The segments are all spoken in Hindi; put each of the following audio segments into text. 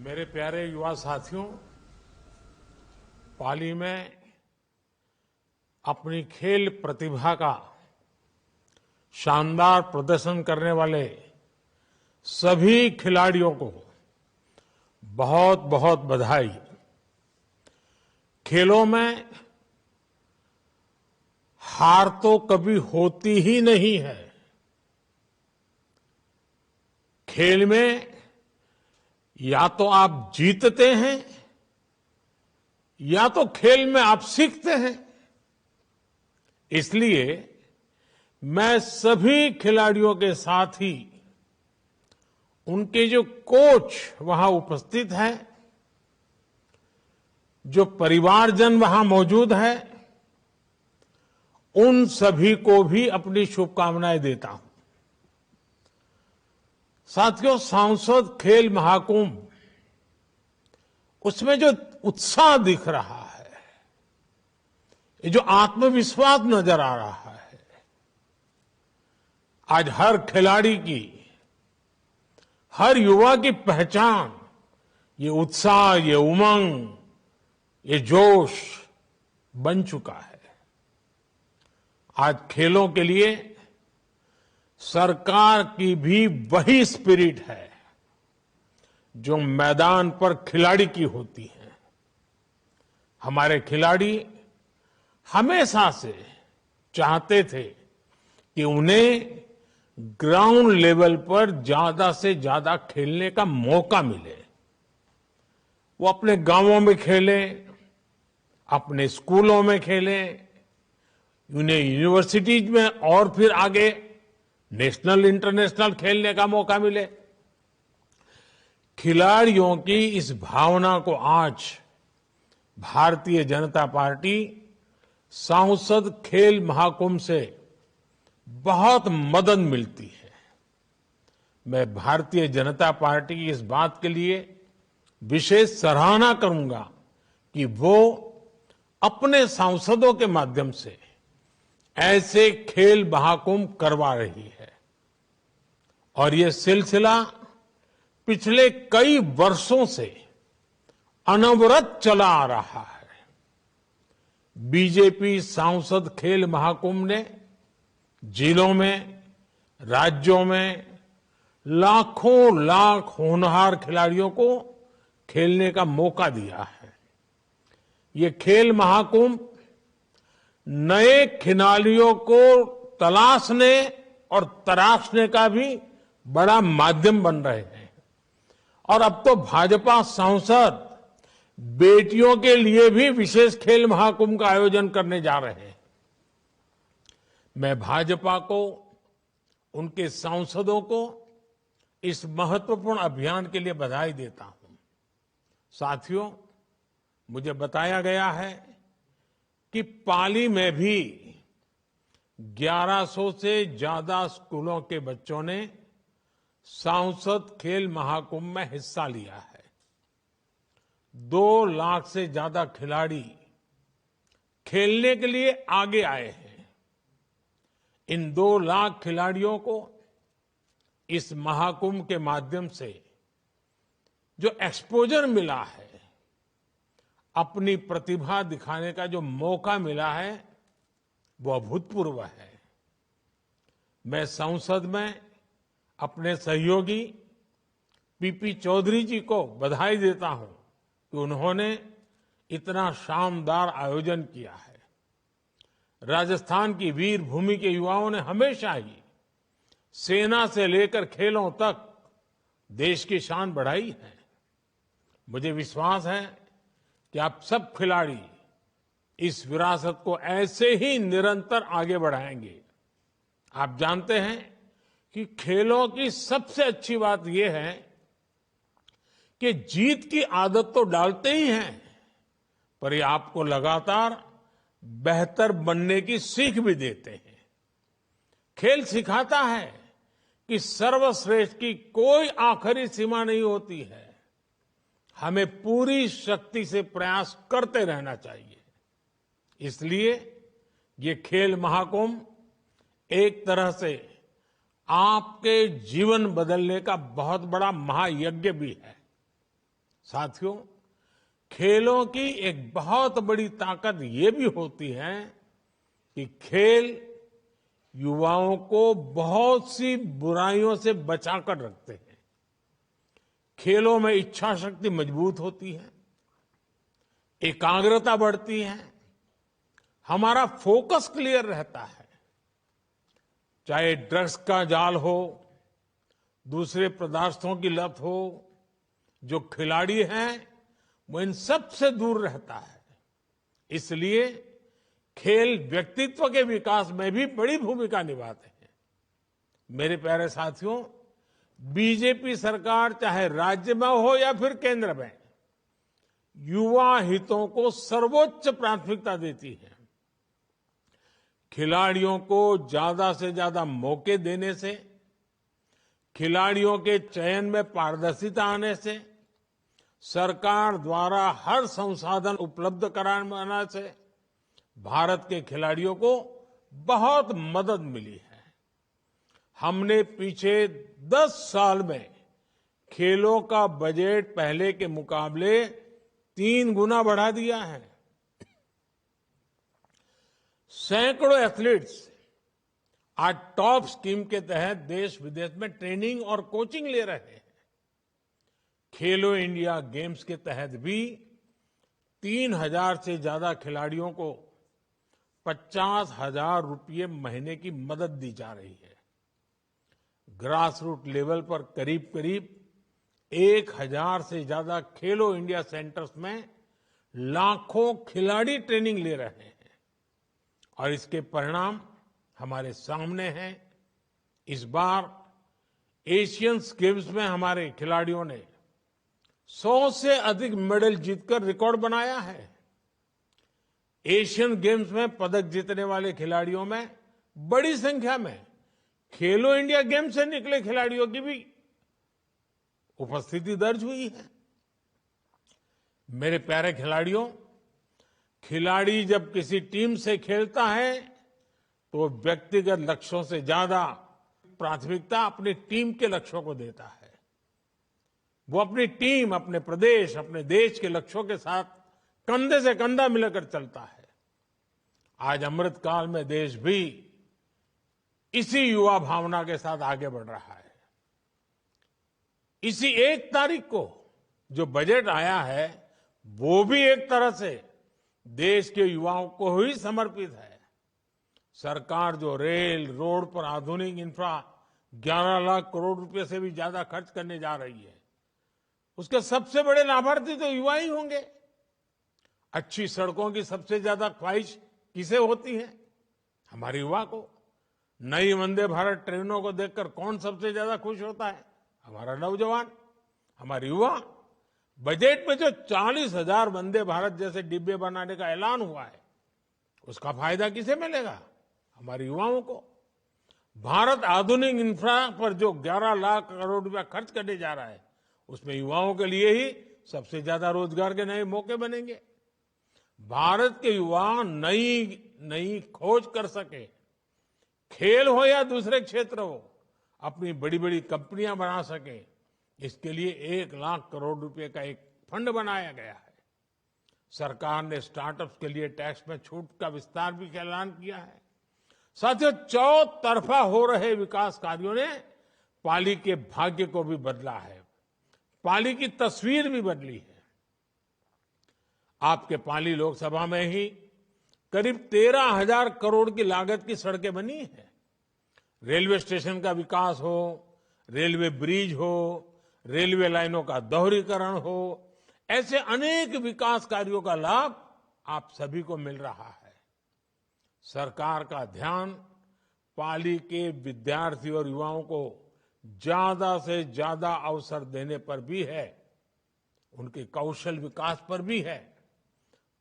मेरे प्यारे युवा साथियों, पाली में अपनी खेल प्रतिभा का शानदार प्रदर्शन करने वाले सभी खिलाड़ियों को बहुत बहुत बधाई। खेलों में हार तो कभी होती ही नहीं है। खेल में या तो आप जीतते हैं या तो खेल में आप सीखते हैं। इसलिए मैं सभी खिलाड़ियों के साथ ही उनके जो कोच वहां उपस्थित हैं, जो परिवारजन वहां मौजूद है, उन सभी को भी अपनी शुभकामनाएं देता हूं। साथियों, सांसद खेल महाकुंभ, उसमें जो उत्साह दिख रहा है, ये जो आत्मविश्वास नजर आ रहा है, आज हर खिलाड़ी की, हर युवा की पहचान ये उत्साह, ये उमंग, ये जोश बन चुका है। आज खेलों के लिए सरकार की भी वही स्पिरिट है जो मैदान पर खिलाड़ी की होती है। हमारे खिलाड़ी हमेशा से चाहते थे कि उन्हें ग्राउंड लेवल पर ज्यादा से ज्यादा खेलने का मौका मिले। वो अपने गांवों में खेले, अपने स्कूलों में खेले, उन्हें यूनिवर्सिटीज में और फिर आगे नेशनल इंटरनेशनल खेलने का मौका मिले। खिलाड़ियों की इस भावना को आज भारतीय जनता पार्टी सांसद खेल महाकुंभ से बहुत मदद मिलती है। मैं भारतीय जनता पार्टी की इस बात के लिए विशेष सराहना करूंगा कि वो अपने सांसदों के माध्यम से ऐसे खेल महाकुंभ करवा रही है। और ये सिलसिला पिछले कई वर्षों से अनवरत चला आ रहा है। बीजेपी सांसद खेल महाकुंभ ने जिलों में, राज्यों में लाखों लाख होनहार खिलाड़ियों को खेलने का मौका दिया है। ये खेल महाकुंभ नए खिलाड़ियों को तलाशने और तराशने का भी बड़ा माध्यम बन रहे हैं। और अब तो भाजपा सांसद बेटियों के लिए भी विशेष खेल महाकुंभ का आयोजन करने जा रहे हैं। मैं भाजपा को, उनके सांसदों को इस महत्वपूर्ण अभियान के लिए बधाई देता हूं। साथियों, मुझे बताया गया है कि पाली में भी 1100 से ज्यादा स्कूलों के बच्चों ने सांसद खेल महाकुंभ में हिस्सा लिया है। 2 लाख से ज्यादा खिलाड़ी खेलने के लिए आगे आए हैं। इन 2 लाख खिलाड़ियों को इस महाकुंभ के माध्यम से जो एक्सपोजर मिला है, अपनी प्रतिभा दिखाने का जो मौका मिला है, वो अभूतपूर्व है। मैं संसद में अपने सहयोगी पीपी चौधरी जी को बधाई देता हूं कि उन्होंने इतना शानदार आयोजन किया है। राजस्थान की वीर भूमि के युवाओं ने हमेशा ही सेना से लेकर खेलों तक देश की शान बढ़ाई है। मुझे विश्वास है कि आप सब खिलाड़ी इस विरासत को ऐसे ही निरंतर आगे बढ़ाएंगे। आप जानते हैं कि खेलों की सबसे अच्छी बात यह है कि जीत की आदत तो डालते ही हैं, पर ये आपको लगातार बेहतर बनने की सीख भी देते हैं। खेल सिखाता है कि सर्वश्रेष्ठ की कोई आखिरी सीमा नहीं होती है। हमें पूरी शक्ति से प्रयास करते रहना चाहिए। इसलिए ये खेल महाकुंभ एक तरह से आपके जीवन बदलने का बहुत बड़ा महायज्ञ भी है। साथियों, खेलों की एक बहुत बड़ी ताकत ये भी होती है कि खेल युवाओं को बहुत सी बुराइयों से बचाकर रखते हैं। खेलों में इच्छा शक्ति मजबूत होती है, एकाग्रता बढ़ती है, हमारा फोकस क्लियर रहता है। चाहे ड्रग्स का जाल हो, दूसरे पदार्थों की लत हो, जो खिलाड़ी हैं वो इन सब से दूर रहता है। इसलिए खेल व्यक्तित्व के विकास में भी बड़ी भूमिका निभाते हैं। मेरे प्यारे साथियों, बीजेपी सरकार चाहे राज्य में हो या फिर केंद्र में, युवा हितों को सर्वोच्च प्राथमिकता देती है। खिलाड़ियों को ज्यादा से ज्यादा मौके देने से, खिलाड़ियों के चयन में पारदर्शिता आने से, सरकार द्वारा हर संसाधन उपलब्ध कराने से भारत के खिलाड़ियों को बहुत मदद मिली है। हमने पीछे 10 साल में खेलों का बजट पहले के मुकाबले 3 गुना बढ़ा दिया है। सैकड़ों एथलीट्स आज टॉप स्कीम के तहत देश विदेश में ट्रेनिंग और कोचिंग ले रहे हैं। खेलो इंडिया गेम्स के तहत भी 3,000 से ज्यादा खिलाड़ियों को 50,000 रुपये महीने की मदद दी जा रही है। ग्रास रूट लेवल पर करीब करीब 1,000 से ज्यादा खेलो इंडिया सेंटर्स में लाखों खिलाड़ी ट्रेनिंग ले रहे हैं और इसके परिणाम हमारे सामने हैं। इस बार एशियन गेम्स में हमारे खिलाड़ियों ने 100 से अधिक मेडल जीतकर रिकॉर्ड बनाया है। एशियन गेम्स में पदक जीतने वाले खिलाड़ियों में बड़ी संख्या में खेलो इंडिया गेम्स से निकले खिलाड़ियों की भी उपस्थिति दर्ज हुई है। मेरे प्यारे खिलाड़ियों, खिलाड़ी जब किसी टीम से खेलता है तो व्यक्तिगत लक्ष्यों से ज्यादा प्राथमिकता अपनी टीम के लक्ष्यों को देता है। वो अपनी टीम, अपने प्रदेश, अपने देश के लक्ष्यों के साथ कंधे से कंधा मिलाकर चलता है। आज अमृतकाल में देश भी इसी युवा भावना के साथ आगे बढ़ रहा है। इसी 1 तारीख को जो बजट आया है वो भी एक तरह से देश के युवाओं को ही समर्पित है। सरकार जो रेल, रोड पर आधुनिक इंफ्रा 11 लाख करोड़ रुपए से भी ज्यादा खर्च करने जा रही है, उसके सबसे बड़े लाभार्थी तो युवा ही होंगे। अच्छी सड़कों की सबसे ज्यादा ख्वाहिश किसे होती है? हमारे युवा को। नई वंदे भारत ट्रेनों को देखकर कौन सबसे ज्यादा खुश होता है? हमारा नौजवान, हमारे युवा। बजट में जो 40,000 वंदे भारत जैसे डिब्बे बनाने का ऐलान हुआ है, उसका फायदा किसे मिलेगा? हमारे युवाओं को। भारत आधुनिक इंफ्रा पर जो 11 लाख करोड़ रुपया खर्च करने जा रहा है, उसमें युवाओं के लिए ही सबसे ज्यादा रोजगार के नए मौके बनेंगे। भारत के युवा नई खोज कर सके, खेल हो या दूसरे क्षेत्र हो, अपनी बड़ी बड़ी कंपनियां बना सके, इसके लिए 1 लाख करोड़ रुपए का एक फंड बनाया गया है। सरकार ने स्टार्टअप्स के लिए टैक्स में छूट का विस्तार भी ऐलान किया है। साथियों, चौतरफा हो रहे विकास कार्यों ने पाली के भाग्य को भी बदला है, पाली की तस्वीर भी बदली है। आपके पाली लोकसभा में ही करीब 13,000 करोड़ की लागत की सड़कें बनी हैं। रेलवे स्टेशन का विकास हो, रेलवे ब्रिज हो, रेलवे लाइनों का दोहरीकरण हो, ऐसे अनेक विकास कार्यों का लाभ आप सभी को मिल रहा है। सरकार का ध्यान पाली के विद्यार्थी और युवाओं को ज्यादा से ज्यादा अवसर देने पर भी है, उनके कौशल विकास पर भी है।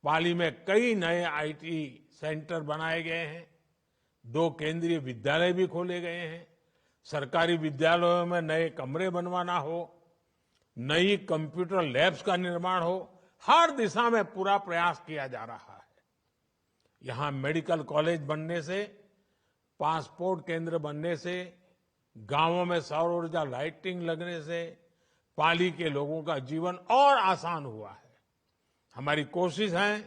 पाली में कई नए आईटी सेंटर बनाए गए हैं, 2 केंद्रीय विद्यालय भी खोले गए हैं। सरकारी विद्यालयों में नए कमरे बनवाना हो, नई कंप्यूटर लैब्स का निर्माण हो, हर दिशा में पूरा प्रयास किया जा रहा है। यहां मेडिकल कॉलेज बनने से, पासपोर्ट केंद्र बनने से, गांवों में सौर ऊर्जा लाइटिंग लगने से, पाली के लोगों का जीवन और आसान हुआ है। हमारी कोशिश है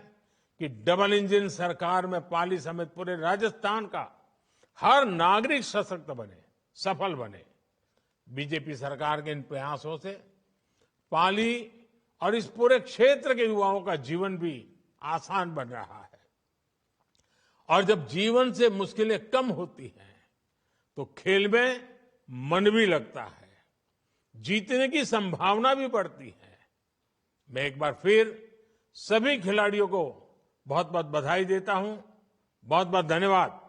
कि डबल इंजन सरकार में पाली समेत पूरे राजस्थान का हर नागरिक सशक्त बने, सफल बने। बीजेपी सरकार के इन प्रयासों से पाली और इस पूरे क्षेत्र के युवाओं का जीवन भी आसान बन रहा है। और जब जीवन से मुश्किलें कम होती हैं तो खेल में मन भी लगता है, जीतने की संभावना भी बढ़ती है। मैं एक बार फिर सभी खिलाड़ियों को बहुत बहुत बधाई देता हूं। बहुत बहुत धन्यवाद।